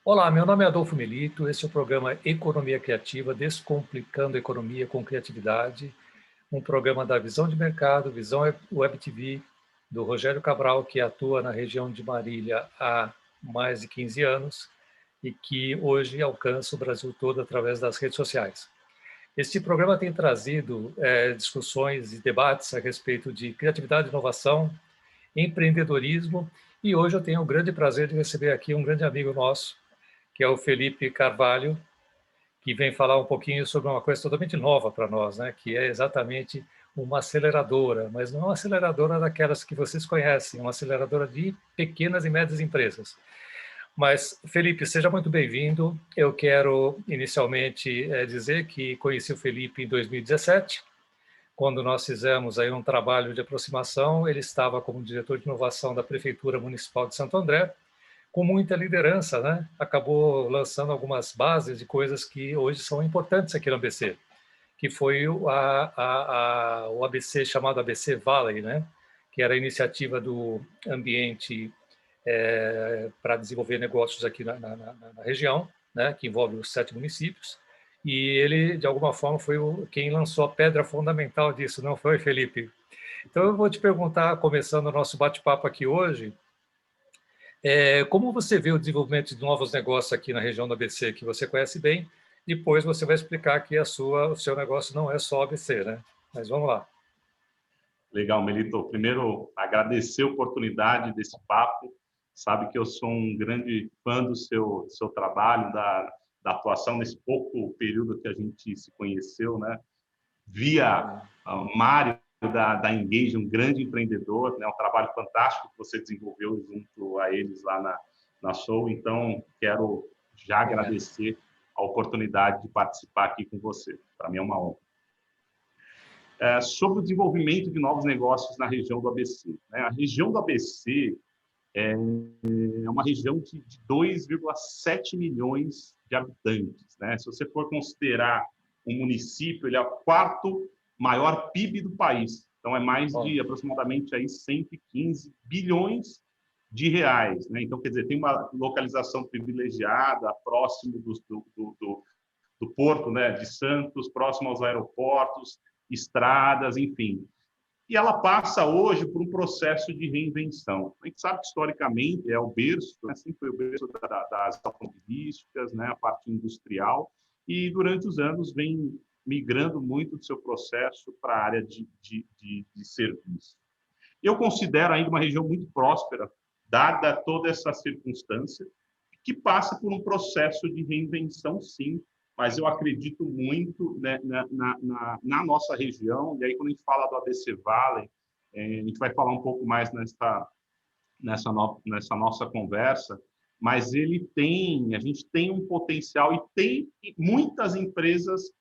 Olá, meu nome é Adolfo Melito, esse é o programa Economia Criativa, Descomplicando a Economia com Criatividade, um programa da Visão de Mercado, Visão Web TV, do Rogério Cabral, que atua na região de Marília há mais de 15 anos e que hoje alcança o Brasil todo através das redes sociais. Este programa tem trazido discussões e debates a respeito de criatividade e inovação, empreendedorismo, e hoje eu tenho o grande prazer de receber aqui um grande amigo nosso, que é o Felipe Carvalho, que vem falar um pouquinho sobre uma coisa totalmente nova para nós, né? Que é exatamente uma aceleradora, mas não uma aceleradora daquelas que vocês conhecem, uma aceleradora de pequenas e médias empresas. Mas, Felipe, seja muito bem-vindo. Eu quero, inicialmente, dizer que conheci o Felipe em 2017, quando nós fizemos aí um trabalho de aproximação. Ele estava como diretor de inovação da Prefeitura Municipal de Santo André, com muita liderança, né? Acabou lançando algumas bases de coisas que hoje são importantes aqui no ABC, que foi o ABC chamado ABC Valley, né? Que era a iniciativa do ambiente para desenvolver negócios aqui na região, né? Que envolve os 7 municípios. E ele, de alguma forma, foi quem lançou a pedra fundamental disso, não foi, Felipe? Então, eu vou te perguntar, começando o nosso bate-papo aqui hoje, como você vê o desenvolvimento de novos negócios aqui na região do ABC, que você conhece bem? Depois você vai explicar que o seu negócio não é só ABC, né? Mas vamos lá. Legal, Melito. Primeiro, agradecer a oportunidade desse papo. Sabe que eu sou um grande fã do seu trabalho, da atuação nesse pouco período que a gente se conheceu, né? Via Mário da Engage, um grande empreendedor, né? Um trabalho fantástico que você desenvolveu junto a eles lá na Show. Então, quero já agradecer a oportunidade de participar aqui com você. Para mim é uma honra. Sobre o desenvolvimento de novos negócios na região do ABC, né? A região do ABC é uma região de 2,7 milhões de habitantes, né? Se você for considerar um município, ele é o quarto maior PIB do país. Então, é mais de aproximadamente aí 115 bilhões de reais, né? Então, quer dizer, tem uma localização privilegiada, próximo do porto, né, de Santos, próximo aos aeroportos, estradas, enfim. E ela passa hoje por um processo de reinvenção. A gente sabe que, historicamente, é o berço, né? Sempre foi o berço das automobilísticas, né? A parte industrial, e durante os anos vem migrando muito do seu processo para a área de serviço. Eu considero ainda uma região muito próspera, dada toda essa circunstância, que passa por um processo de reinvenção, sim, mas eu acredito muito, né, na nossa região. E aí, quando a gente fala do ABC Valley, a gente vai falar um pouco mais nessa nossa conversa, mas a gente tem um potencial e tem muitas empresas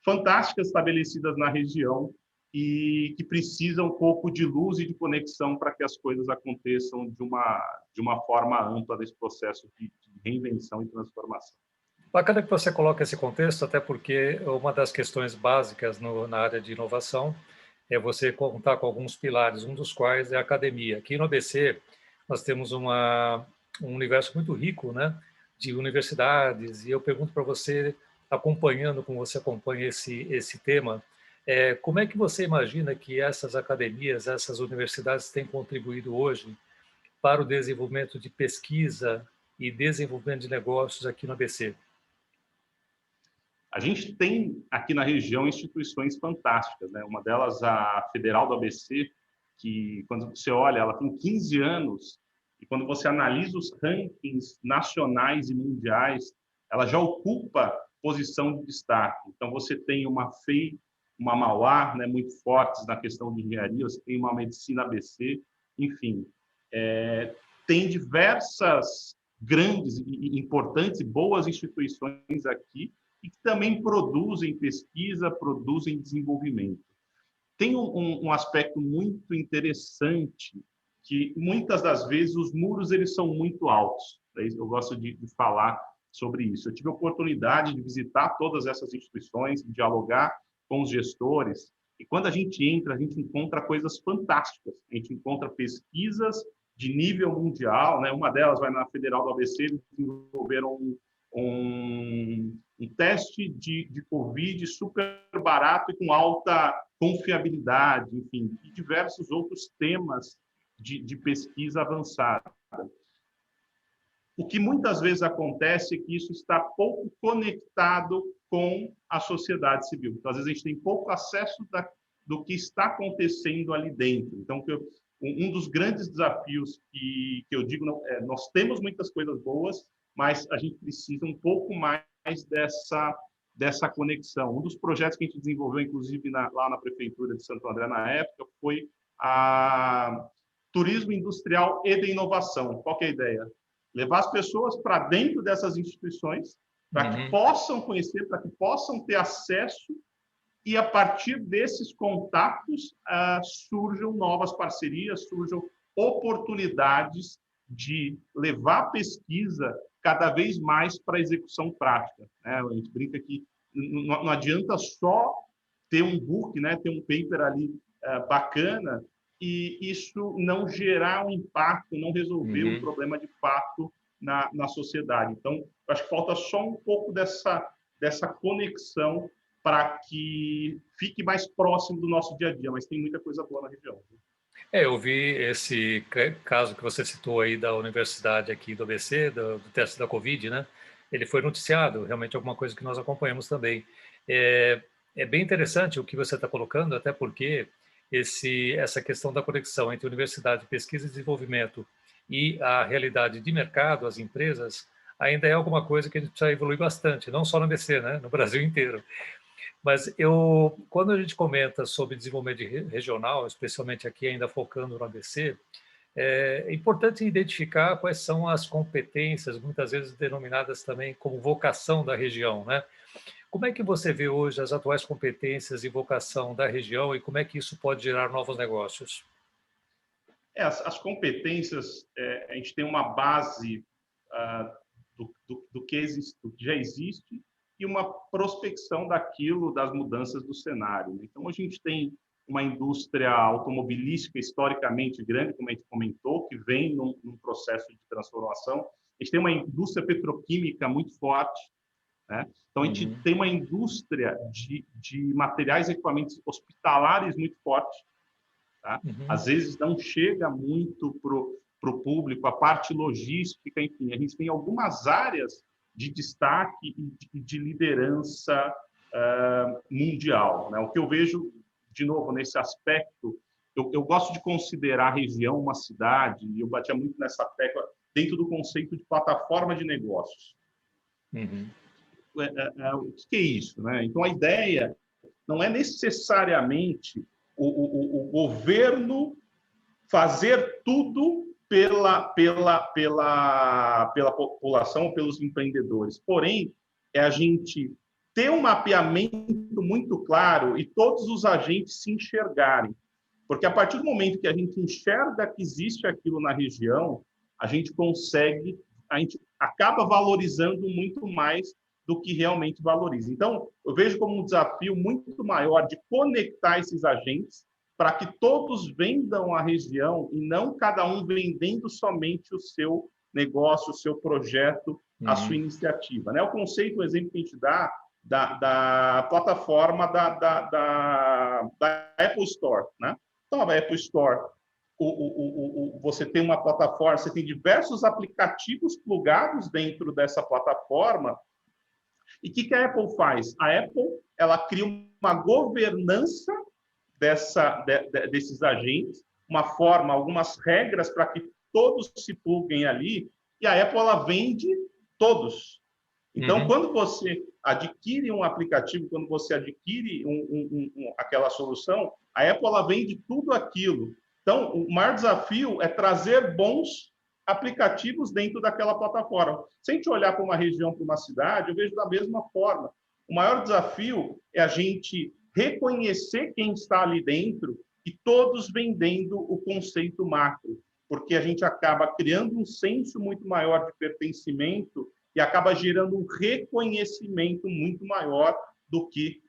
fantásticas estabelecidas na região e que precisam um pouco de luz e de conexão para que as coisas aconteçam de uma forma ampla nesse processo de reinvenção e transformação. Bacana que você coloque esse contexto, até porque uma das questões básicas na área de inovação é você contar com alguns pilares, um dos quais é a academia. Aqui no ABC, nós temos um universo muito rico, né, de universidades, e eu pergunto para você, acompanhando como você acompanha esse tema, como é que você imagina que essas academias, essas universidades têm contribuído hoje para o desenvolvimento de pesquisa e desenvolvimento de negócios aqui no ABC? A gente tem aqui na região instituições fantásticas, né? Uma delas, a Federal do ABC, que quando você olha, ela tem 15 anos, e quando você analisa os rankings nacionais e mundiais, ela já ocupa posição de destaque. Então, você tem uma FEI, uma Mauá, né, muito fortes na questão de engenharia, você tem uma Medicina ABC, enfim. Tem diversas grandes, importantes e boas instituições aqui, e que também produzem pesquisa, produzem desenvolvimento. Tem um aspecto muito interessante, que muitas das vezes os muros eles são muito altos. Eu gosto de falar sobre isso. Eu tive a oportunidade de visitar todas essas instituições, dialogar com os gestores, e quando a gente entra, a gente encontra coisas fantásticas. A gente encontra pesquisas de nível mundial, né? Uma delas vai na Federal do ABC, eles desenvolveram um teste de Covid super barato e com alta confiabilidade, enfim, e diversos outros temas de pesquisa avançada. O que muitas vezes acontece é que isso está pouco conectado com a sociedade civil. Então, às vezes, a gente tem pouco acesso do que está acontecendo ali dentro. Então, um dos grandes desafios que eu digo, nós temos muitas coisas boas, mas a gente precisa um pouco mais dessa conexão. Um dos projetos que a gente desenvolveu, inclusive, lá na Prefeitura de Santo André, na época, foi a turismo industrial e de inovação. Qual que é a ideia? Levar as pessoas para dentro dessas instituições, para que possam conhecer, para que possam ter acesso, e a partir desses contatos surjam novas parcerias, surjam oportunidades de levar a pesquisa cada vez mais para a execução prática, né? A gente brinca que não adianta só ter um book, né, ter um paper ali bacana, e isso não gerar um impacto, não resolver um problema de fato na sociedade. Então, acho que falta só um pouco dessa conexão para que fique mais próximo do nosso dia a dia, mas tem muita coisa boa na região. Eu vi esse caso que você citou aí da universidade aqui do ABC, do teste da Covid, né? Ele foi noticiado, realmente alguma coisa que nós acompanhamos também. É bem interessante o que você está colocando, até porque essa questão da conexão entre universidade, pesquisa e desenvolvimento e a realidade de mercado, as empresas, ainda é alguma coisa que a gente precisa evoluir bastante, não só no ABC, né? No Brasil inteiro. Mas quando a gente comenta sobre desenvolvimento regional, especialmente aqui ainda focando no ABC, é importante identificar quais são as competências, muitas vezes denominadas também como vocação da região, né? Como é que você vê hoje as atuais competências e vocação da região e como é que isso pode gerar novos negócios? As competências, a gente tem uma base do que já existe e uma prospecção daquilo, das mudanças do cenário. Então, a gente tem uma indústria automobilística historicamente grande, como a gente comentou, que vem num processo de transformação. A gente tem uma indústria petroquímica muito forte, né? Então, a gente tem uma indústria de materiais e equipamentos hospitalares muito forte. Tá? Às vezes não chega muito para o público, a parte logística, enfim, a gente tem algumas áreas de destaque e de liderança mundial, né? O que eu vejo, de novo, nesse aspecto, eu gosto de considerar a região uma cidade, e eu batia muito nessa tecla, dentro do conceito de plataforma de negócios. O que é isso, né? Então, a ideia não é necessariamente o governo fazer tudo pela população, pelos empreendedores. Porém, é a gente ter um mapeamento muito claro e todos os agentes se enxergarem. Porque a partir do momento que a gente enxerga que existe aquilo na região, a gente acaba valorizando muito mais do que realmente valoriza. Então, eu vejo como um desafio muito maior de conectar esses agentes para que todos vendam a região e não cada um vendendo somente o seu negócio, o seu projeto, a sua iniciativa, né? O conceito, o exemplo que a gente dá da plataforma da Apple Store, né? Então, a Apple Store, você tem uma plataforma, você tem diversos aplicativos plugados dentro dessa plataforma. E o que a Apple faz? A Apple, ela cria uma governança desses agentes, uma forma, algumas regras para que todos se pluguem ali, e a Apple, ela vende todos. Então, quando você adquire um aplicativo, quando você adquire aquela solução, a Apple, ela vende tudo aquilo. Então, o maior desafio é trazer bons aplicativos dentro daquela plataforma. Se a gente olhar para uma região, para uma cidade, eu vejo da mesma forma. O maior desafio é a gente reconhecer quem está ali dentro e todos vendendo o conceito macro, porque a gente acaba criando um senso muito maior de pertencimento e acaba gerando um reconhecimento muito maior do que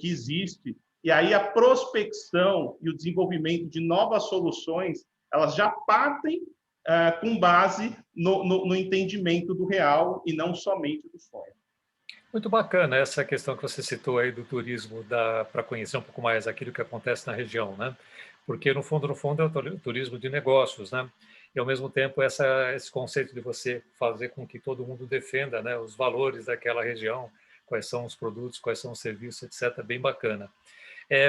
existe. E aí a prospecção e o desenvolvimento de novas soluções elas já partem com base no entendimento do real e não somente do sonho. Muito bacana essa questão que você citou aí do turismo, para conhecer um pouco mais aquilo que acontece na região, né? Porque no fundo é o turismo de negócios, né? E ao mesmo tempo esse conceito de você fazer com que todo mundo defenda, né, os valores daquela região, quais são os produtos, quais são os serviços, etc. Bem bacana.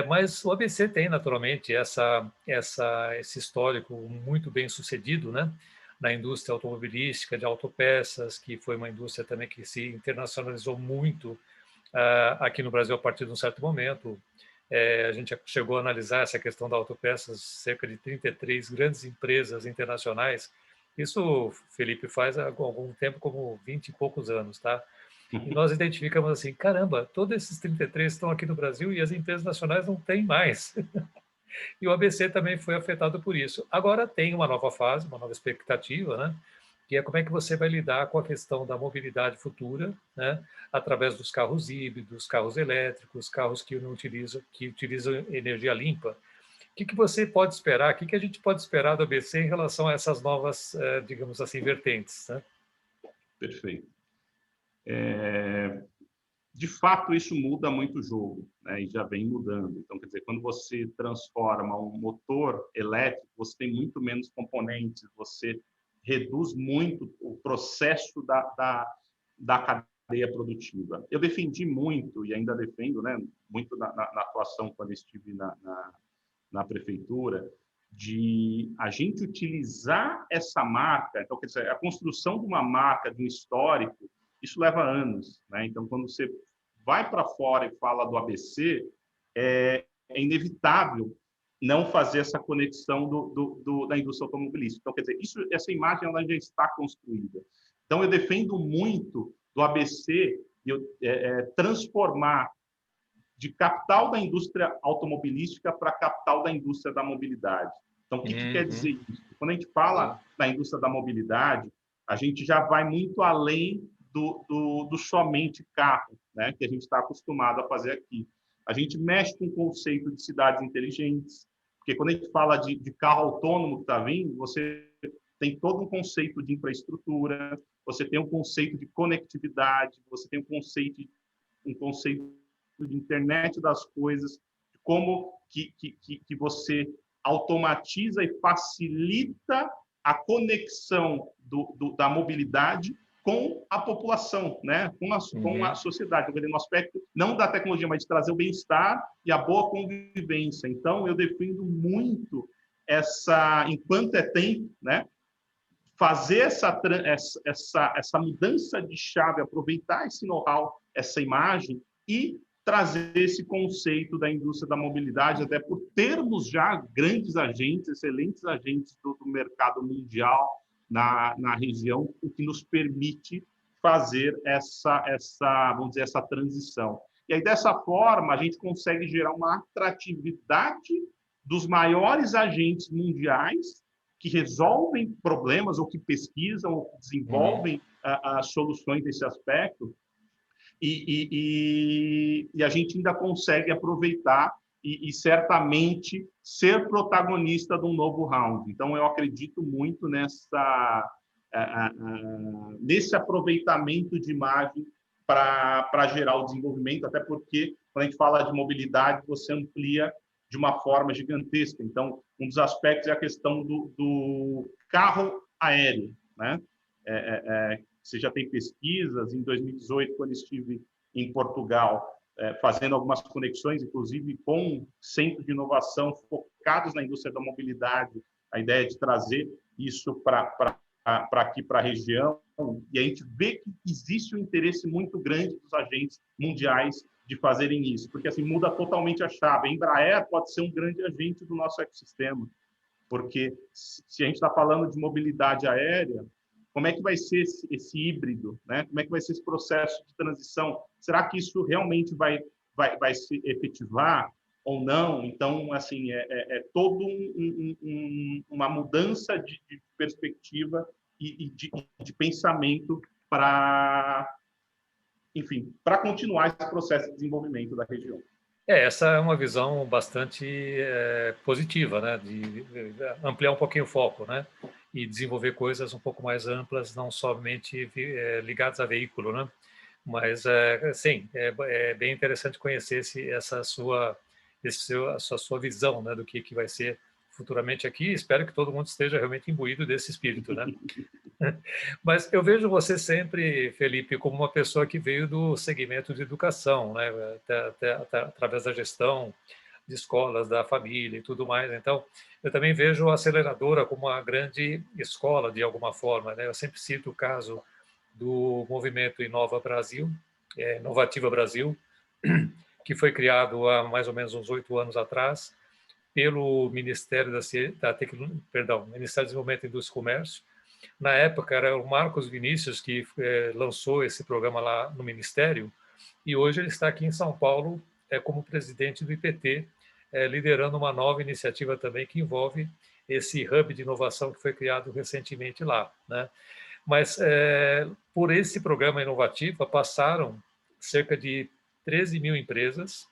Mas o ABC tem naturalmente esse histórico muito bem sucedido, né? Na indústria automobilística de autopeças, que foi uma indústria também que se internacionalizou muito aqui no Brasil a partir de um certo momento. A gente chegou a analisar essa questão da autopeças, cerca de 33 grandes empresas internacionais. Isso, Felipe, faz há algum tempo, como 20 e poucos anos, tá? E nós identificamos assim, caramba, todos esses 33 estão aqui no Brasil e as empresas nacionais não têm mais. E o ABC também foi afetado por isso. Agora tem uma nova fase, uma nova expectativa, né? Que é como é que você vai lidar com a questão da mobilidade futura, né? Através dos carros híbridos, carros elétricos, carros que não utilizam energia limpa. O que você pode esperar? O que a gente pode esperar do ABC em relação a essas novas, digamos assim, vertentes, né? Perfeito. De fato, isso muda muito o jogo, né? E já vem mudando. Então, quer dizer, quando você transforma um motor elétrico, você tem muito menos componentes, você reduz muito o processo da cadeia produtiva. Eu defendi muito, e ainda defendo, né, muito na atuação quando estive na prefeitura, de a gente utilizar essa marca. Então, quer dizer, a construção de uma marca, de um histórico, isso leva anos, né? Então, quando você vai para fora e fala do ABC, é inevitável não fazer essa conexão da indústria automobilística. Então, quer dizer, essa imagem ela já está construída. Então, eu defendo muito do ABC transformar de capital da indústria automobilística para capital da indústria da mobilidade. Então, o que quer dizer isso? Quando a gente fala da indústria da mobilidade, a gente já vai muito além do somente carro, né, que a gente está acostumado a fazer aqui. A gente mexe com o conceito de cidades inteligentes, porque quando a gente fala de carro autônomo que está vindo, você tem todo um conceito de infraestrutura, você tem um conceito de conectividade, você tem um conceito de internet das coisas, de como que você automatiza e facilita a conexão da mobilidade com a população, né? com a sociedade, no aspecto não da tecnologia, mas de trazer o bem-estar e a boa convivência. Então, eu defendo muito enquanto é tempo, né? Fazer essa mudança de chave, aproveitar esse know-how, essa imagem e trazer esse conceito da indústria da mobilidade, até por termos já grandes agentes, excelentes agentes do mercado mundial na região, o que nos permite fazer vamos dizer, essa transição. E aí, dessa forma, a gente consegue gerar uma atratividade dos maiores agentes mundiais que resolvem problemas ou que pesquisam ou que desenvolvem soluções nesse aspecto, e a gente ainda consegue aproveitar e certamente ser protagonista de um novo round. Então, eu acredito muito nesse aproveitamento de imagem para gerar o desenvolvimento, até porque, quando a gente fala de mobilidade, você amplia de uma forma gigantesca. Então, um dos aspectos é a questão do carro aéreo, né? Você já tem pesquisas. Em 2018, quando estive em Portugal, fazendo algumas conexões, inclusive com centros de inovação focados na indústria da mobilidade, a ideia de trazer isso para aqui, para a região, e a gente vê que existe um interesse muito grande dos agentes mundiais de fazerem isso, porque assim muda totalmente a chave. A Embraer pode ser um grande agente do nosso ecossistema, porque se a gente está falando de mobilidade aérea, como é que vai ser esse híbrido, né? Como é que vai ser esse processo de transição? Será que isso realmente vai se efetivar ou não? Então, assim, todo uma mudança de perspectiva e de pensamento para, enfim, para continuar esse processo de desenvolvimento da região. Essa é uma visão bastante positiva, né? De ampliar um pouquinho o foco, né? E desenvolver coisas um pouco mais amplas, não somente ligadas a veículo, né? Mas, sim, é bem interessante conhecer essa sua visão, né? Do que vai ser futuramente aqui. Espero que todo mundo esteja realmente imbuído desse espírito, né? Mas eu vejo você sempre, Felipe, como uma pessoa que veio do segmento de educação, né? Até através da gestão de escolas, da família e tudo mais. Então, eu também vejo a aceleradora como uma grande escola, de alguma forma, né? Eu sempre cito o caso do movimento Inova Brasil, Inovativa Brasil, que foi criado há mais ou menos uns 8 anos atrás pelo Ministério Ministério do Desenvolvimento, Indústria e Comércio. Na época era o Marcos Vinícius que lançou esse programa lá no Ministério, e hoje ele está aqui em São Paulo como presidente do IPT, liderando uma nova iniciativa também que envolve esse hub de inovação que foi criado recentemente lá, né? Mas por esse programa Inovativa passaram cerca de 13 mil empresas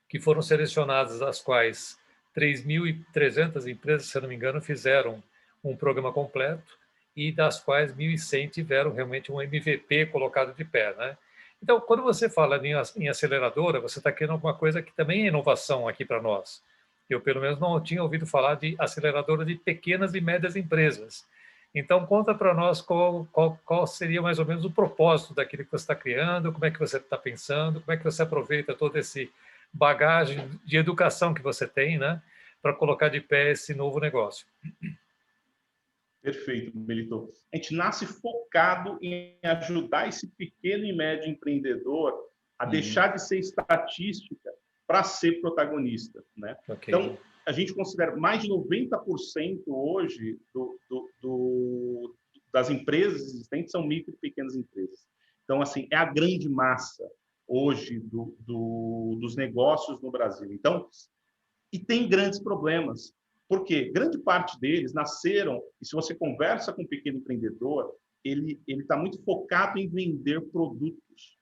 que foram selecionadas, das quais 3.300 empresas, se eu não me engano, fizeram um programa completo, e das quais 1.100 tiveram realmente um MVP colocado de pé, né? Então, quando você fala em aceleradora, você está querendo alguma coisa que também é inovação aqui para nós. Eu, pelo menos, não tinha ouvido falar de aceleradora de pequenas e médias empresas. Então, conta para nós qual seria mais ou menos o propósito daquilo que você está criando, como é que você está pensando, como é que você aproveita todo esse bagagem de educação que você tem, né, para colocar de pé esse novo negócio. Perfeito, Melito. A gente nasce focado em ajudar esse pequeno e médio empreendedor a deixar de ser estatística para ser protagonista, né? Okay. Então, a gente considera mais de 90% hoje das empresas existentes são micro e pequenas empresas. Então, assim, é a grande massa hoje dos negócios no Brasil. Então, e tem grandes problemas. Porque grande parte deles nasceram, e se você conversa com um pequeno empreendedor, ele está muito focado em vender produtos.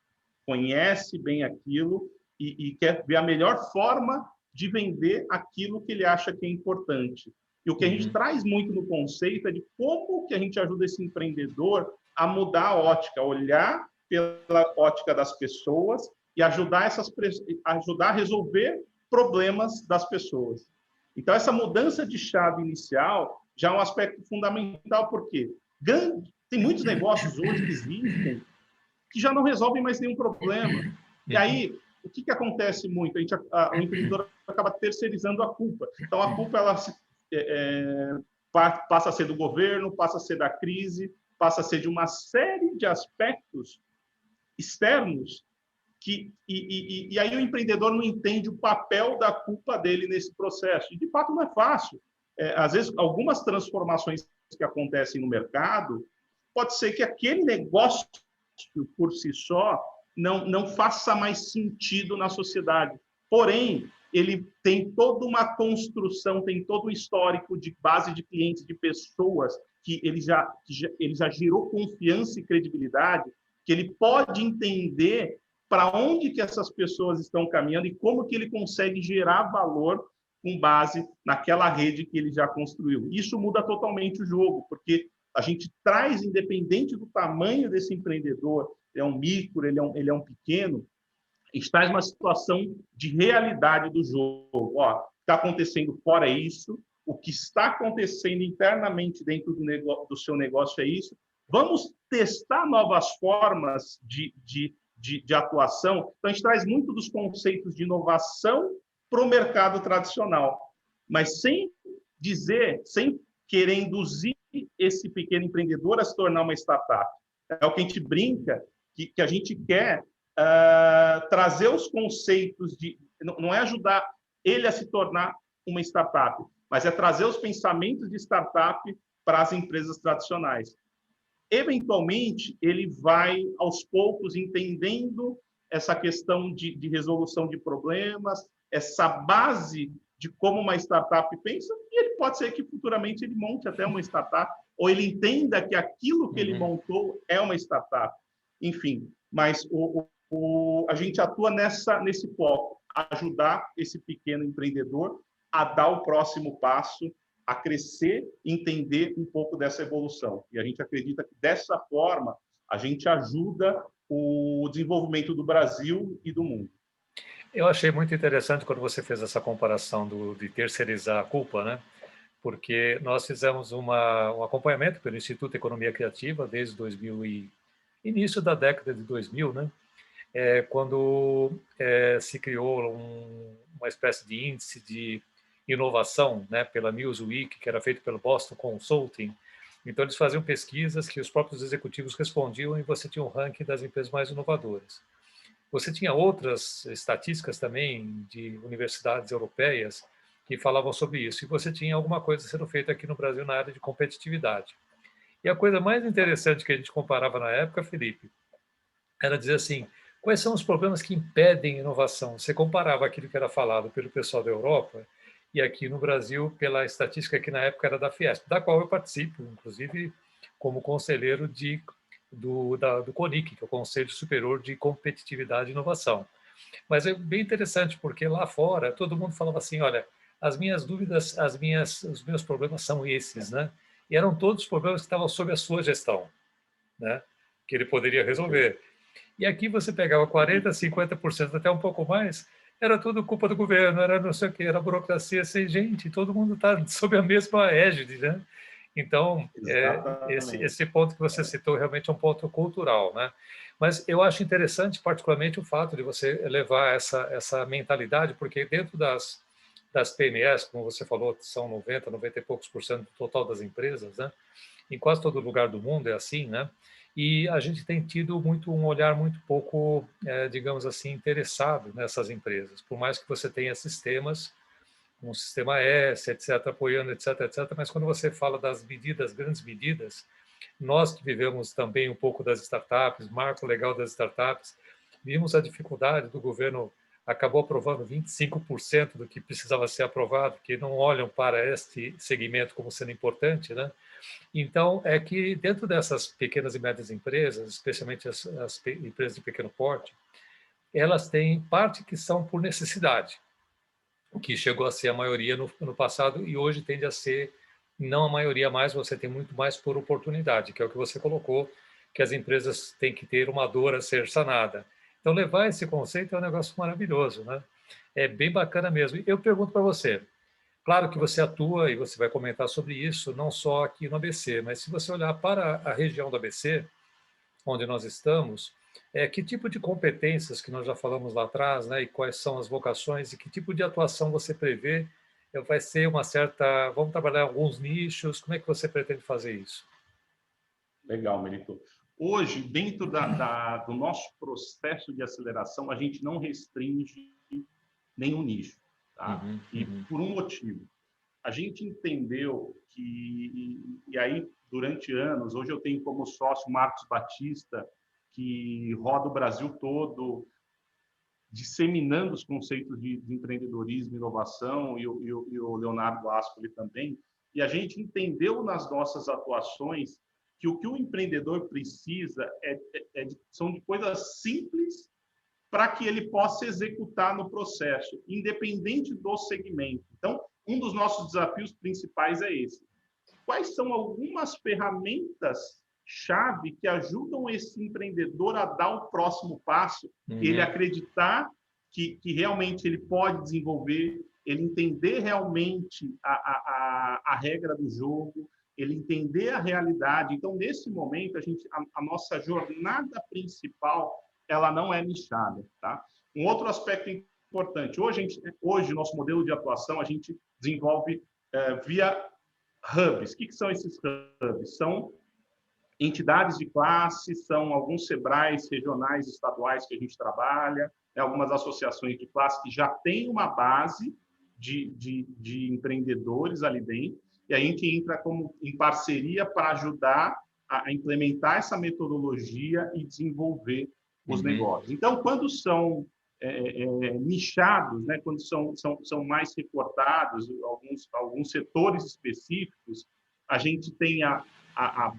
Conhece bem aquilo e quer ver a melhor forma de vender aquilo que ele acha que é importante. E o que a gente traz muito no conceito é de como que a gente ajuda esse empreendedor a mudar a ótica, a olhar pela ótica das pessoas e ajudar a resolver problemas das pessoas. Então, essa mudança de chave inicial já é um aspecto fundamental, porque tem muitos negócios hoje que existem que já não resolvem mais nenhum problema. E aí, o que acontece muito? O empreendedor acaba terceirizando a culpa. Então, a culpa ela passa a ser do governo, passa a ser da crise, passa a ser de uma série de aspectos externos e aí o empreendedor não entende o papel da culpa dele nesse processo. E, de fato, não é fácil. Às vezes, algumas transformações que acontecem no mercado, pode ser que aquele negócio, por si só, não faça mais sentido na sociedade. Porém, ele tem toda uma construção, tem todo um histórico de base de clientes, de pessoas, que ele já gerou confiança e credibilidade, que ele pode entender para onde que essas pessoas estão caminhando e como que ele consegue gerar valor com base naquela rede que ele já construiu. Isso muda totalmente o jogo, porque a gente traz, independente do tamanho desse empreendedor, ele é um micro, ele é um pequeno, a gente traz uma situação de realidade do jogo. Ó, está acontecendo fora isso, o que está acontecendo internamente dentro do seu negócio é isso. Vamos testar novas formas de atuação. Então, a gente traz muito dos conceitos de inovação para o mercado tradicional, mas sem querer induzir esse pequeno empreendedor a se tornar uma startup. É o que a gente brinca, que a gente quer trazer os conceitos não é ajudar ele a se tornar uma startup, mas é trazer os pensamentos de startup para as empresas tradicionais. Eventualmente, ele vai, aos poucos, entendendo essa questão de resolução de problemas, essa base de como uma startup pensa, e ele pode ser que futuramente ele monte até uma startup, ou ele entenda que aquilo que ele montou é uma startup. Enfim, mas a gente atua nesse foco, ajudar esse pequeno empreendedor a dar o próximo passo, a crescer, entender um pouco dessa evolução. E a gente acredita que, dessa forma, a gente ajuda o desenvolvimento do Brasil e do mundo. Eu achei muito interessante quando você fez essa comparação de terceirizar a culpa, né? Porque nós fizemos um acompanhamento pelo Instituto de Economia Criativa desde 2000 e início da década de 2000, né? Quando se criou uma espécie de índice de inovação, né, pela Newsweek, que era feito pelo Boston Consulting. Então, eles faziam pesquisas que os próprios executivos respondiam e você tinha um ranking das empresas mais inovadoras. Você tinha outras estatísticas também de universidades europeias que falavam sobre isso, e você tinha alguma coisa sendo feita aqui no Brasil na área de competitividade. E a coisa mais interessante que a gente comparava na época, Felipe, era dizer assim, quais são os problemas que impedem inovação? Você comparava aquilo que era falado pelo pessoal da Europa e aqui no Brasil pela estatística que na época era da Fiesp, da qual eu participo, inclusive como conselheiro do CONIC, que é o Conselho Superior de Competitividade e Inovação. Mas é bem interessante, porque lá fora todo mundo falava assim, olha, as minhas dúvidas, os meus problemas são esses, né? E eram todos os problemas que estavam sob a sua gestão, né? Que ele poderia resolver. E aqui você pegava 40%, 50%, até um pouco mais, era tudo culpa do governo, era não sei o quê, era burocracia, assim, gente, todo mundo está sob a mesma égide, né? Então, esse ponto que você citou realmente é um ponto cultural, né? Mas eu acho interessante, particularmente, o fato de você levar essa mentalidade, porque dentro das PMEs, como você falou, são 90 e poucos por cento do total das empresas, né? Em quase todo lugar do mundo é assim, né? E a gente tem tido um olhar muito pouco, digamos assim, interessado nessas empresas. Por mais que você tenha sistemas, um sistema S, etc., apoiando, etc., etc., mas quando você fala das medidas, grandes medidas, nós que vivemos também um pouco das startups, marco legal das startups, vimos a dificuldade do governo, acabou aprovando 25% do que precisava ser aprovado, que não olham para este segmento como sendo importante, né? Então, é que dentro dessas pequenas e médias empresas, especialmente as empresas de pequeno porte, elas têm parte que são por necessidade, o que chegou a ser a maioria no passado e hoje tende a ser não a maioria mais, você tem muito mais por oportunidade, que é o que você colocou, que as empresas têm que ter uma dor a ser sanada. Então, levar esse conceito é um negócio maravilhoso, né? É bem bacana mesmo. Eu pergunto para você, claro que você atua e você vai comentar sobre isso, não só aqui no ABC, mas se você olhar para a região do ABC, onde nós estamos, que tipo de competências que nós já falamos lá atrás, né, e quais são as vocações e que tipo de atuação você prevê? Vai ser uma certa, vamos trabalhar alguns nichos, como é que você pretende fazer isso? Legal, Melito. Hoje, dentro do nosso processo de aceleração, a gente não restringe nenhum nicho, tá? E por um motivo. A gente entendeu que, e aí, durante anos, hoje eu tenho como sócio Marcos Batista, que roda o Brasil todo, disseminando os conceitos de empreendedorismo e inovação, e o Leonardo Ascoli também, e a gente entendeu nas nossas atuações que o empreendedor precisa são de coisas simples para que ele possa executar no processo, independente do segmento. Então, um dos nossos desafios principais é esse. Quais são algumas ferramentas-chave que ajudam esse empreendedor a dar o próximo passo, ele acreditar que realmente ele pode desenvolver, ele entender realmente a regra do jogo, ele entender a realidade. Então, nesse momento, a nossa jornada principal ela não é nichada, tá? Um outro aspecto importante. Hoje nosso modelo de atuação, a gente desenvolve via hubs. O que são esses hubs? São entidades de classe, são alguns SEBRAES regionais, estaduais que a gente trabalha, algumas associações de classe que já têm uma base de empreendedores ali dentro, e a gente entra em parceria para ajudar a implementar essa metodologia e desenvolver os negócios. Então, quando são nichados, né, quando são mais recortados, alguns setores específicos, a gente tem a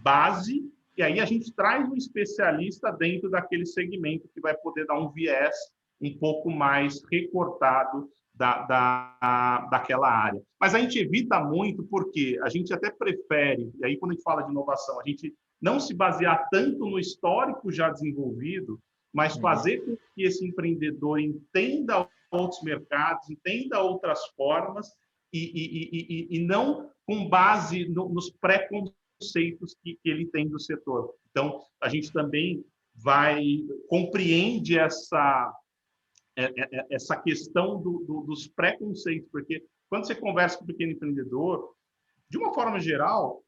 base, e aí a gente traz um especialista dentro daquele segmento que vai poder dar um viés um pouco mais recortado daquela área. Mas a gente evita muito porque a gente até prefere, e aí quando a gente fala de inovação, a gente não se basear tanto no histórico já desenvolvido, mas fazer com que esse empreendedor entenda outros mercados, entenda outras formas e não com base nos preconceitos que ele tem do setor. Então, a gente também compreende essa questão dos preconceitos, porque quando você conversa com o pequeno empreendedor, de uma forma geral,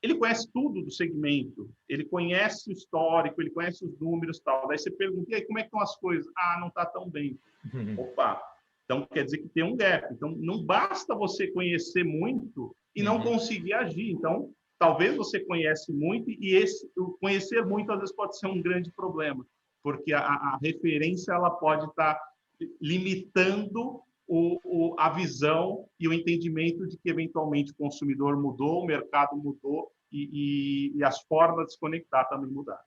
ele conhece tudo do segmento, ele conhece o histórico, ele conhece os números e tal. Daí você pergunta, e aí, como é que estão as coisas? Ah, não está tão bem. Opa, então quer dizer que tem um gap. Então, não basta você conhecer muito e não conseguir agir. Então, talvez você conhece muito e o conhecer muito, às vezes, pode ser um grande problema, porque a referência ela pode estar limitando a visão e o entendimento de que, eventualmente, o consumidor mudou, o mercado mudou e as formas de se conectar também mudaram.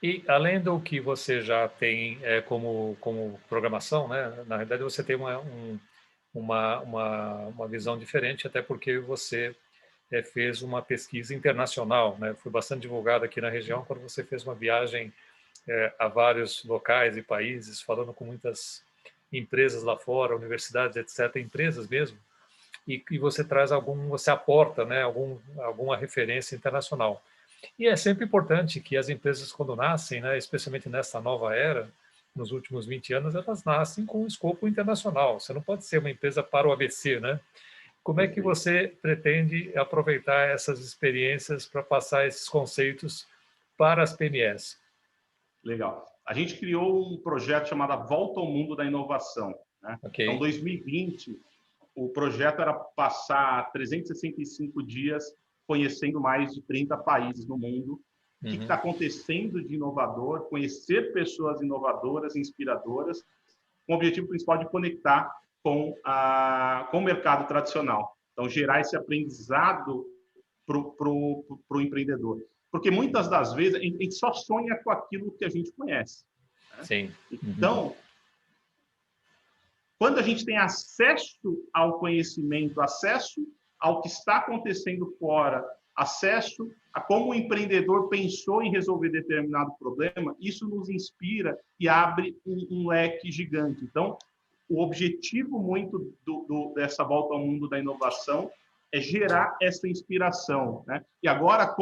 E, além do que você já tem como programação, né, na realidade, você tem uma visão diferente, até porque você fez uma pesquisa internacional, né? Foi bastante divulgada aqui na região quando você fez uma viagem a vários locais e países, falando com muitas empresas lá fora, universidades, etc., empresas mesmo, e você traz você aporta, né, alguma referência internacional. E é sempre importante que as empresas, quando nascem, né, especialmente nessa nova era, nos últimos 20 anos, elas nascem com um escopo internacional. Você não pode ser uma empresa para o ABC, né? Como é que você pretende aproveitar essas experiências para passar esses conceitos para as PMEs? Legal. A gente criou um projeto chamado Volta ao Mundo da Inovação, né? Okay. Então, 2020, o projeto era passar 365 dias conhecendo mais de 30 países no mundo. O que está acontecendo de inovador, conhecer pessoas inovadoras, inspiradoras, com o objetivo principal de conectar com o mercado tradicional. Então, gerar esse aprendizado para o empreendedor. Porque muitas das vezes a gente só sonha com aquilo que a gente conhece, né? Sim. Então, quando a gente tem acesso ao conhecimento, acesso ao que está acontecendo fora, acesso a como o empreendedor pensou em resolver determinado problema, isso nos inspira e abre um leque gigante. Então, o objetivo muito dessa volta ao mundo da inovação é gerar essa inspiração, né? E agora,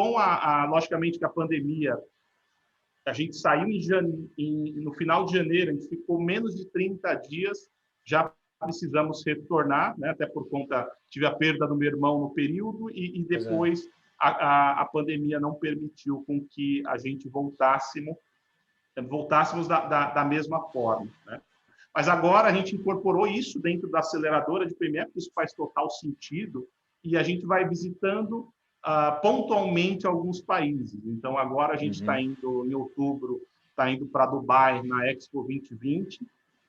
logicamente, que a pandemia, a gente saiu no final de janeiro, a gente ficou menos de 30 dias, já precisamos retornar, né? Até por conta, tive a perda do meu irmão no período e depois a pandemia não permitiu com que a gente voltássemos da mesma forma, né? Mas agora a gente incorporou isso dentro da aceleradora de PME, porque isso faz total sentido, e a gente vai visitando pontualmente alguns países. Então, agora a gente está indo, em outubro, está indo para Dubai, na Expo 2020.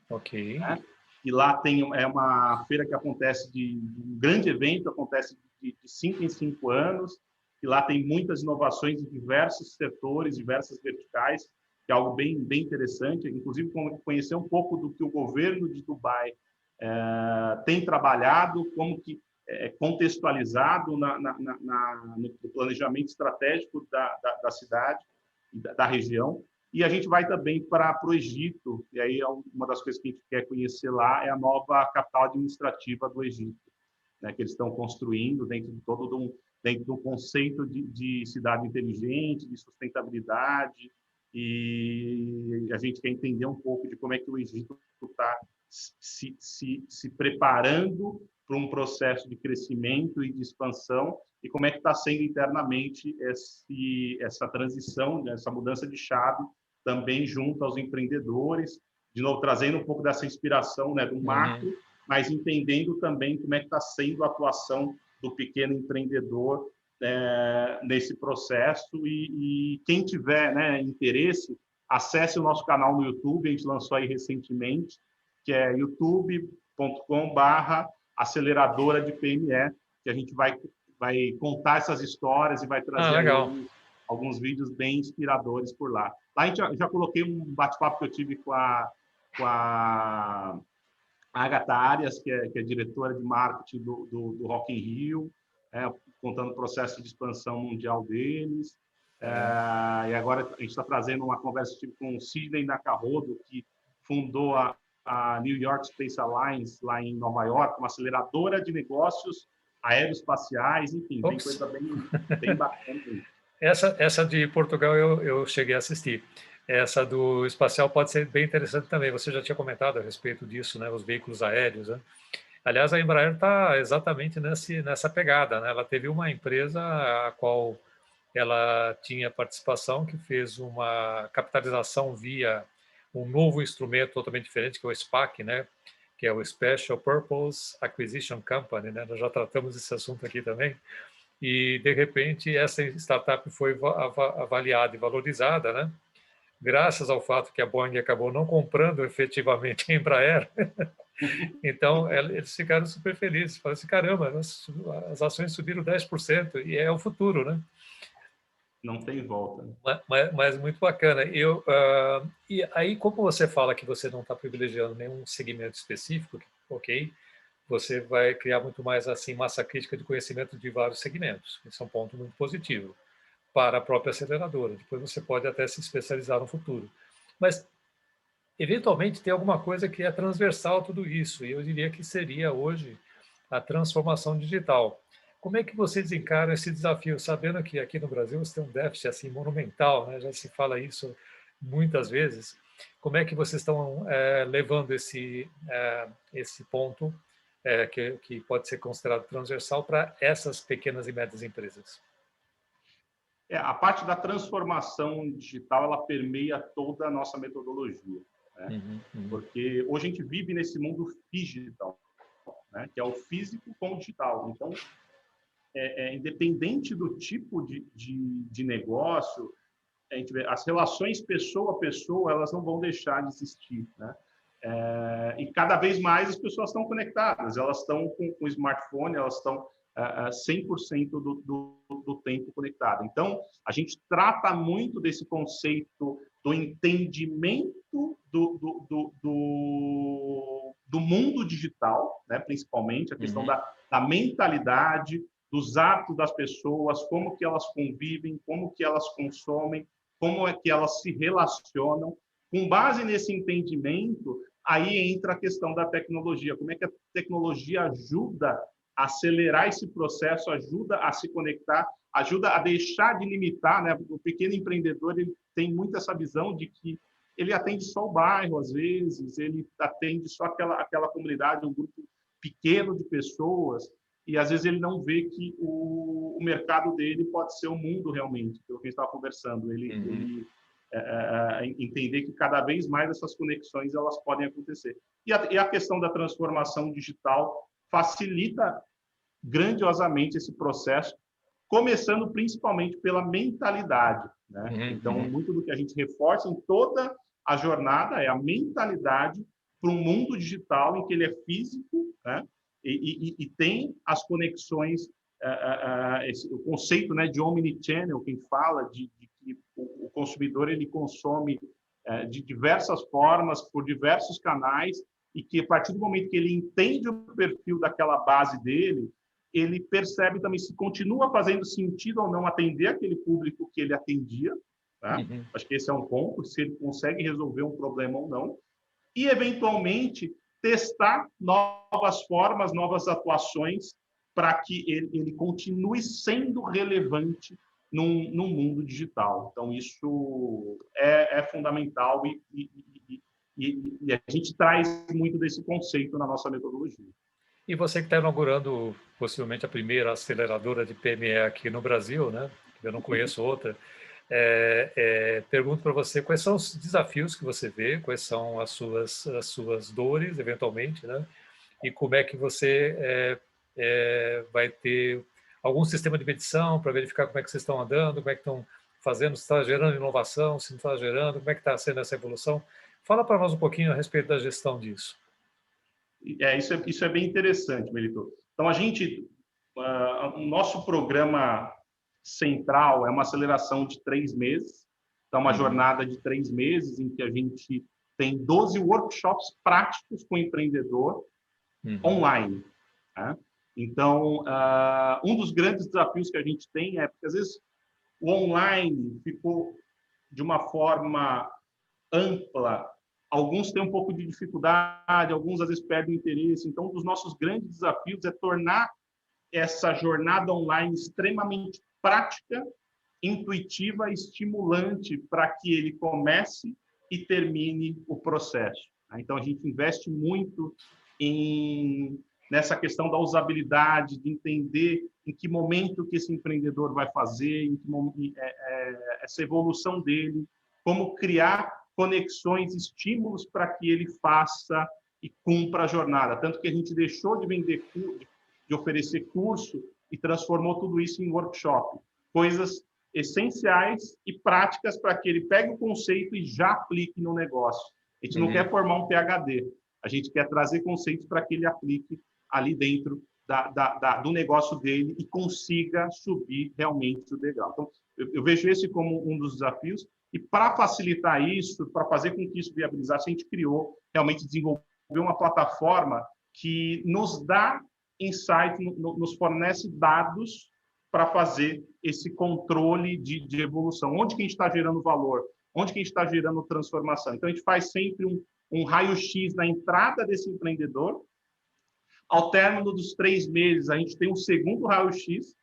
Ok. Né? E lá tem uma feira que acontece um grande evento, acontece de 5 em 5 anos, e lá tem muitas inovações em diversos setores, diversas verticais, que é algo bem, bem interessante. Inclusive, conhecer um pouco do que o governo de Dubai tem trabalhado, como que contextualizado no planejamento estratégico da cidade e da região. E a gente vai também para o Egito, e aí uma das coisas que a gente quer conhecer lá é a nova capital administrativa do Egito, né, que eles estão construindo dentro de um conceito de cidade inteligente, de sustentabilidade, e a gente quer entender um pouco de como é que o Egito está se preparando para um processo de crescimento e de expansão, e como é que está sendo internamente essa transição, essa mudança de chave, também junto aos empreendedores, de novo, trazendo um pouco dessa inspiração, né, do macro, mas entendendo também como é que está sendo a atuação do pequeno empreendedor nesse processo. E quem tiver, né, interesse, acesse o nosso canal no YouTube, a gente lançou aí recentemente, que é youtube.com/aceleradora de PME, que a gente vai contar essas histórias e vai trazer alguns vídeos bem inspiradores por lá. Lá a gente já coloquei um bate-papo que eu tive com a com a Agatha Arias, que é diretora de marketing do Rock in Rio, contando o processo de expansão mundial deles. E agora a gente está trazendo uma conversa com o Sidney Nakamoto, que fundou a New York Space Alliance, lá em Nova York, uma aceleradora de negócios aeroespaciais, enfim, tem coisa bem bacana. Essa de Portugal eu cheguei a assistir. Essa do espacial pode ser bem interessante também. Você já tinha comentado a respeito disso, né? Os veículos aéreos, né? Aliás, a Embraer está exatamente nessa pegada, né? Ela teve uma empresa a qual ela tinha participação que fez uma capitalização via um novo instrumento totalmente diferente, que é o SPAC, né? Que é o Special Purpose Acquisition Company, né? Nós já tratamos esse assunto aqui também. E, de repente, essa startup foi avaliada e valorizada, né? Graças ao fato que a Boeing acabou não comprando efetivamente a Embraer. Então, eles ficaram super felizes. Falaram assim, caramba, as ações subiram 10%, e é o futuro, né? Não tem volta. Mas muito bacana. E aí, como você fala que você não está privilegiando nenhum segmento específico, ok, você vai criar muito mais assim massa crítica de conhecimento de vários segmentos. Esse é um ponto muito positivo para a própria aceleradora. Depois você pode até se especializar no futuro. Mas, eventualmente, tem alguma coisa que é transversal a tudo isso, e eu diria que seria hoje a transformação digital. Como é que vocês encaram esse desafio, sabendo que aqui no Brasil você tem um déficit assim monumental, né? Já se fala isso muitas vezes. Como é que vocês estão levando esse ponto que pode ser considerado transversal para essas pequenas e médias empresas? A parte da transformação digital, ela permeia toda a nossa metodologia, né? Porque hoje a gente vive nesse mundo digital, né? Que é o físico com o digital. Então, independente do tipo de negócio, a gente vê, as relações pessoa a pessoa, elas não vão deixar de existir, né? E cada vez mais as pessoas estão conectadas, elas estão com o smartphone, elas estão 100% do tempo conectadas. Então, a gente trata muito desse conceito do entendimento do mundo digital, né? Principalmente a questão da mentalidade, dos hábitos das pessoas, como que elas convivem, como que elas consomem, como é que elas se relacionam. Com base nesse entendimento, aí entra a questão da tecnologia. Como é que a tecnologia ajuda a acelerar esse processo, ajuda a se conectar, ajuda a deixar de limitar, né? O pequeno empreendedor, ele tem muito essa visão de que ele atende só o bairro, às vezes, ele atende só aquela comunidade, um grupo pequeno de pessoas, e às vezes ele não vê que o mercado dele pode ser o mundo realmente, pelo que a gente estava conversando. Ele entender que cada vez mais essas conexões elas podem acontecer. E a questão da transformação digital facilita grandiosamente esse processo, começando principalmente pela mentalidade, né? Então, muito do que a gente reforça em toda a jornada é a mentalidade para um mundo digital em que ele é físico, né? E tem as conexões, o conceito, né, de omnichannel, quem fala de que o consumidor ele consome de diversas formas, por diversos canais, e que a partir do momento que ele entende o perfil daquela base dele, ele percebe também se continua fazendo sentido ou não atender aquele público que ele atendia, tá? Acho que esse é um ponto, se ele consegue resolver um problema ou não, e eventualmente testar novas formas, novas atuações para que ele continue sendo relevante num mundo digital. Então, isso é fundamental e a gente traz muito desse conceito na nossa metodologia. E você que está inaugurando possivelmente a primeira aceleradora de PME aqui no Brasil, né? Eu não conheço outra. Pergunto para você quais são os desafios que você vê, quais são as suas dores, eventualmente, né? E como é que você vai ter algum sistema de medição para verificar como é que vocês estão andando, como é que estão fazendo, se está gerando inovação, se não está gerando, como é que está sendo essa evolução. Fala para nós um pouquinho a respeito da gestão disso. Isso é bem interessante, Melito. Então, o nosso programa central é uma aceleração de 3 meses, então uma jornada de 3 meses em que a gente tem 12 workshops práticos com o empreendedor online. Né? Então, um dos grandes desafios que a gente tem é porque, às vezes, o online ficou de uma forma ampla. Alguns têm um pouco de dificuldade, alguns, às vezes, perdem o interesse. Então, um dos nossos grandes desafios é tornar essa jornada online extremamente prática, intuitiva, estimulante para que ele comece e termine o processo. Então, a gente investe muito nessa questão da usabilidade, de entender em que momento que esse empreendedor vai fazer, em que essa evolução dele, como criar conexões, estímulos para que ele faça e cumpra a jornada. Tanto que a gente deixou de vender, de oferecer curso e transformou tudo isso em workshop. Coisas essenciais e práticas para que ele pegue o conceito e já aplique no negócio. A gente não quer formar um PhD, a gente quer trazer conceitos para que ele aplique ali dentro do negócio dele e consiga subir realmente o degrau. Então, eu vejo esse como um dos desafios, e para facilitar isso, para fazer com que isso viabilizasse, a gente criou, realmente desenvolveu uma plataforma que nos dá insight, nos fornece dados para fazer esse controle de evolução. Onde que a gente está gerando valor? Onde que a gente está gerando transformação? Então, a gente faz sempre um raio-x na entrada desse empreendedor. Ao término dos 3 meses, a gente tem um segundo raio-x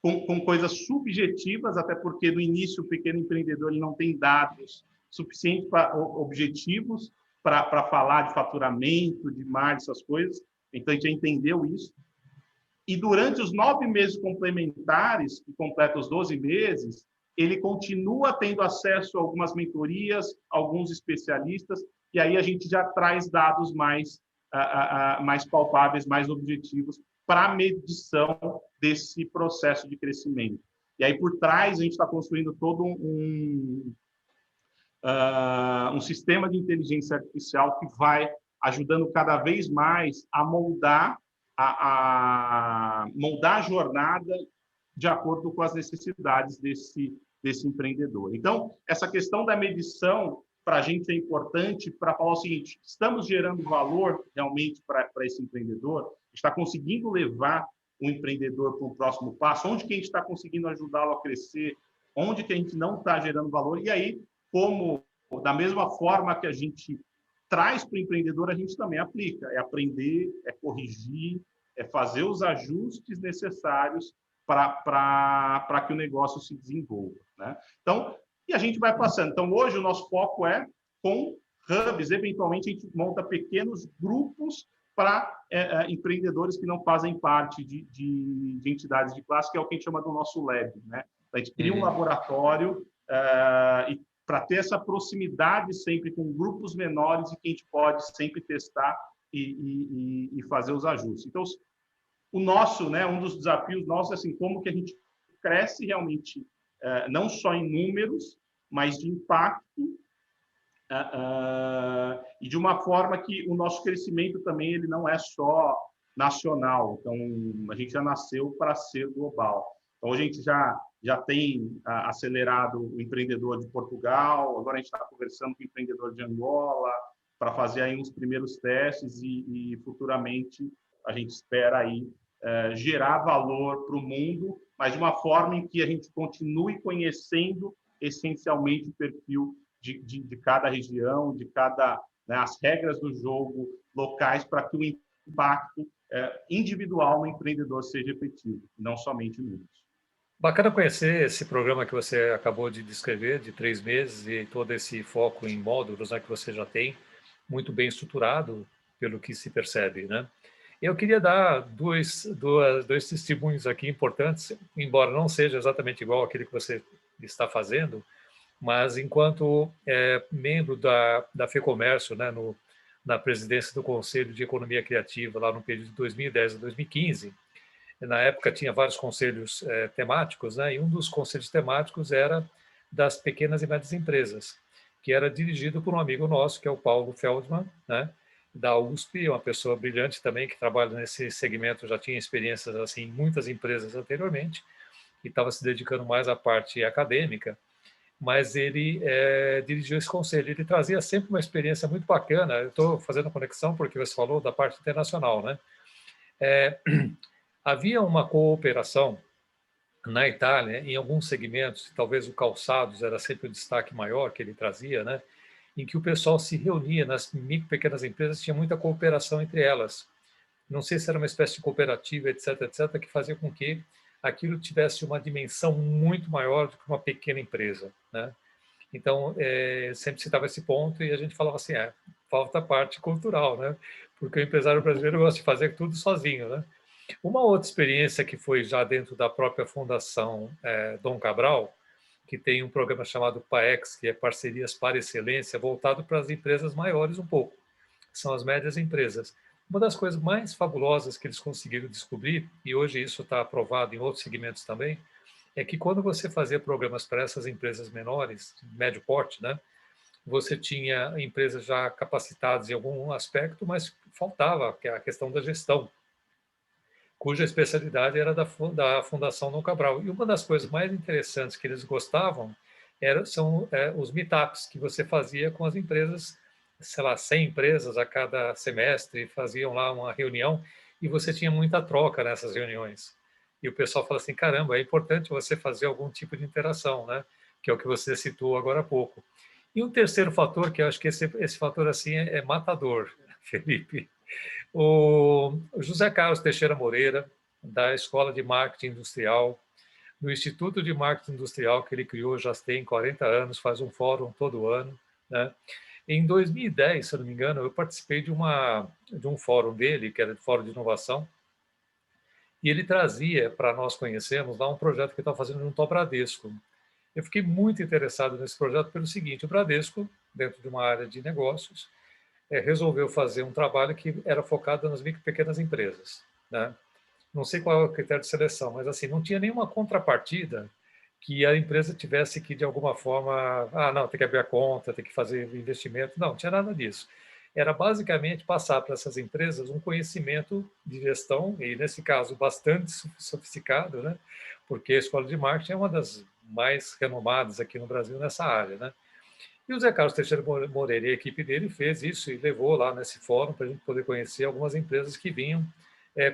com coisas subjetivas, até porque no início o pequeno empreendedor ele não tem dados suficientes para objetivos para falar de faturamento, de margem, essas coisas. Então, a gente já entendeu isso. E durante os 9 meses complementares, que completa os 12 meses, ele continua tendo acesso a algumas mentorias, alguns especialistas, e aí a gente já traz dados mais palpáveis, mais objetivos para a medição desse processo de crescimento. E aí, por trás, a gente está construindo todo um sistema de inteligência artificial que vai ajudando cada vez mais a moldar a jornada de acordo com as necessidades desse empreendedor. Então, essa questão da medição, para a gente é importante para falar o seguinte: estamos gerando valor realmente para esse empreendedor? Está conseguindo levar o empreendedor para o próximo passo? Onde que a gente está conseguindo ajudá-lo a crescer? Onde que a gente não está gerando valor? E aí, como da mesma forma que a gente traz para o empreendedor, a gente também aplica. É aprender, é corrigir, é fazer os ajustes necessários para que o negócio se desenvolva. Né? Então, e a gente vai passando. Então, hoje o nosso foco é com hubs. Eventualmente, a gente monta pequenos grupos para empreendedores que não fazem parte de entidades de classe, que é o que a gente chama do nosso lab. Né? A gente cria um laboratório e para ter essa proximidade sempre com grupos menores e que a gente pode sempre testar e fazer os ajustes. Então, o nosso, né, um dos desafios nossos é assim, como que a gente cresce realmente, não só em números, mas de impacto, e de uma forma que o nosso crescimento também ele não é só nacional. Então, a gente já nasceu para ser global. Então, a gente já tem acelerado o empreendedor de Portugal, agora a gente está conversando com o empreendedor de Angola para fazer aí uns primeiros testes e futuramente a gente espera aí gerar valor para o mundo, mas de uma forma em que a gente continue conhecendo essencialmente o perfil de cada região, de cada, né, as regras do jogo locais para que o impacto individual no empreendedor seja efetivo, não somente números. Bacana conhecer esse programa que você acabou de descrever, de 3 meses, e todo esse foco em módulos, né, que você já tem, muito bem estruturado, pelo que se percebe, né? Eu queria dar dois testemunhos aqui importantes, embora não seja exatamente igual àquele que você está fazendo, mas enquanto membro da FEComércio, né, na presidência do Conselho de Economia Criativa, lá no período de 2010 a 2015, na época tinha vários conselhos temáticos, né, e um dos conselhos temáticos era das pequenas e médias empresas, que era dirigido por um amigo nosso, que é o Paulo Feldman, né, da USP, uma pessoa brilhante também, que trabalha nesse segmento, já tinha experiências assim, em muitas empresas anteriormente, e estava se dedicando mais à parte acadêmica. mas ele dirigiu esse conselho. Ele trazia sempre uma experiência muito bacana. Eu estou fazendo a conexão porque você falou da parte internacional, né? Havia uma cooperação na Itália, em alguns segmentos, talvez o calçados era sempre o destaque maior que ele trazia, né? Em que o pessoal se reunia nas micro pequenas empresas, tinha muita cooperação entre elas. Não sei se era uma espécie de cooperativa, etc., etc., que fazia com que aquilo tivesse uma dimensão muito maior do que uma pequena empresa, né? Então, sempre citava esse ponto e a gente falava assim, falta a parte cultural, né? Porque o empresário brasileiro gosta de fazer tudo sozinho, né? Uma outra experiência que foi já dentro da própria Fundação Dom Cabral, que tem um programa chamado PAEX, que é Parcerias para Excelência, voltado para as empresas maiores um pouco, que são as médias empresas. Uma das coisas mais fabulosas que eles conseguiram descobrir, e hoje isso está aprovado em outros segmentos também, é que quando você fazia programas para essas empresas menores, médio porte, né, você tinha empresas já capacitadas em algum aspecto, mas faltava a questão da gestão, cuja especialidade era da Fundação Dom Cabral. E uma das coisas mais interessantes que eles gostavam são os meetups que você fazia com as empresas, sei lá, 100 empresas a cada semestre, faziam lá uma reunião e você tinha muita troca nessas reuniões. E o pessoal fala assim, caramba, é importante você fazer algum tipo de interação, né? Que é o que você citou agora há pouco. E um terceiro fator, que eu acho que esse fator assim é matador, Felipe, o José Carlos Teixeira Moreira, da Escola de Marketing Industrial, do Instituto de Marketing Industrial que ele criou já tem 40 anos, faz um fórum todo ano, né? Em 2010, se eu não me engano, eu participei de um fórum dele, que era de fórum de inovação, e ele trazia para nós conhecermos lá um projeto que ele estava fazendo junto ao Bradesco. Eu fiquei muito interessado nesse projeto pelo seguinte: o Bradesco, dentro de uma área de negócios, resolveu fazer um trabalho que era focado nas micro e pequenas empresas, né? Não sei qual é o critério de seleção, mas assim, não tinha nenhuma contrapartida que a empresa tivesse que, de alguma forma, não, tem que abrir a conta, tem que fazer investimento. Não tinha nada disso. Era basicamente passar para essas empresas um conhecimento de gestão, e nesse caso bastante sofisticado, né? Porque a escola de marketing é uma das mais renomadas aqui no Brasil nessa área, né? E o Zé Carlos Teixeira Moreira e a equipe dele fez isso e levou lá nesse fórum para a gente poder conhecer algumas empresas que vinham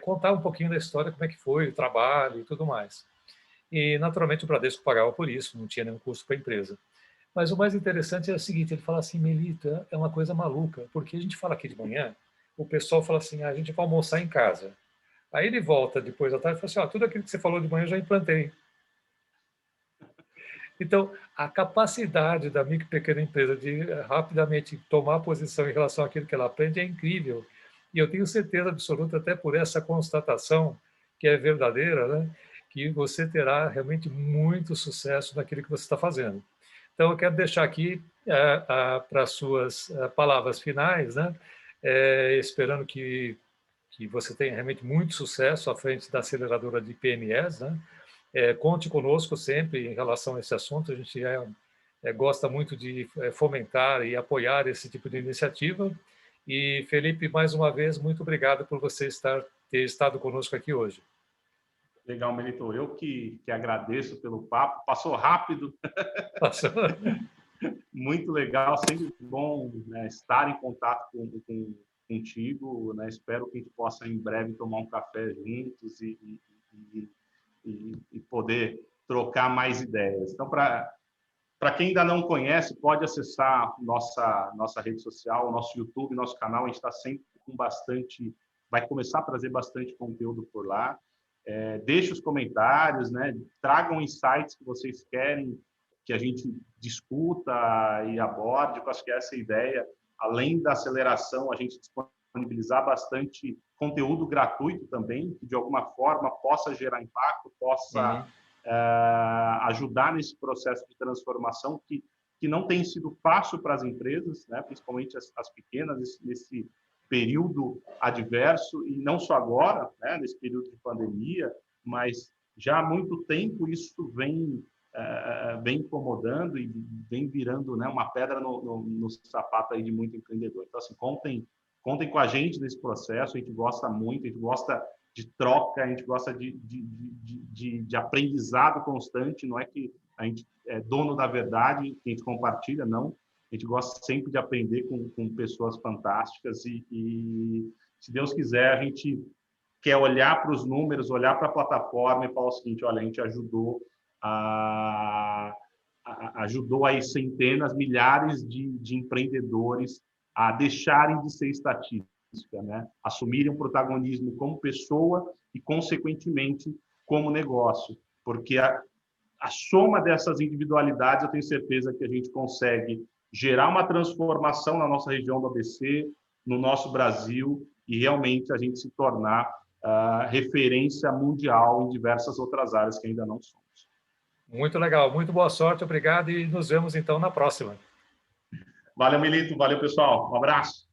contar um pouquinho da história, como é que foi o trabalho e tudo mais. E, naturalmente, o Bradesco pagava por isso, não tinha nenhum custo para a empresa. Mas o mais interessante é o seguinte, ele fala assim, Melito, é uma coisa maluca, porque a gente fala aqui de manhã, o pessoal fala assim, a gente vai almoçar em casa. Aí ele volta depois da tarde e fala assim, tudo aquilo que você falou de manhã eu já implantei. Então, a capacidade da micro e pequena empresa de rapidamente tomar posição em relação àquilo que ela aprende é incrível. E eu tenho certeza absoluta, até por essa constatação, que é verdadeira, né, que você terá realmente muito sucesso naquilo que você está fazendo. Então, eu quero deixar aqui para as suas palavras finais, né, esperando que você tenha realmente muito sucesso à frente da aceleradora de PMEs, né? Conte conosco sempre em relação a esse assunto. A gente gosta muito de fomentar e apoiar esse tipo de iniciativa. E, Felipe, mais uma vez, muito obrigado por você ter estado conosco aqui hoje. Legal, Melito. Eu que agradeço pelo papo. Passou rápido. Passou. Muito legal. Sempre bom, né, estar em contato contigo. Né? Espero que a gente possa, em breve, tomar um café juntos e poder trocar mais ideias. Então, para quem ainda não conhece, pode acessar nossa rede social, nosso YouTube, nosso canal. A gente está sempre com vai começar a trazer bastante conteúdo por lá. Deixe os comentários, né? Tragam insights que vocês querem que a gente discuta e aborde. Eu acho que essa é a ideia. Além da aceleração, a gente disponibilizar bastante conteúdo gratuito também, que de alguma forma possa gerar impacto, possa ajudar nesse processo de transformação que não tem sido fácil para as empresas, né? Principalmente as pequenas, nesse período adverso, e não só agora, né? Nesse período de pandemia, mas já há muito tempo isso vem incomodando e vem virando, né, uma pedra no sapato aí de muito empreendedor. Então, assim, contem com a gente nesse processo. A gente gosta muito, a gente gosta de troca, a gente gosta de aprendizado constante. Não é que a gente é dono da verdade, que a gente compartilha, não. A gente gosta sempre de aprender com pessoas fantásticas e, se Deus quiser, a gente quer olhar para os números, olhar para a plataforma e falar o seguinte, olha, a gente ajudou aí centenas, milhares de empreendedores a deixarem de ser estatística, né? Assumirem um protagonismo como pessoa e, consequentemente, como negócio. Porque a soma dessas individualidades, eu tenho certeza que a gente consegue gerar uma transformação na nossa região do ABC, no nosso Brasil, e realmente a gente se tornar referência mundial em diversas outras áreas que ainda não somos. Muito legal, muito boa sorte, obrigado e nos vemos então na próxima. Valeu, Milito, valeu, pessoal. Um abraço.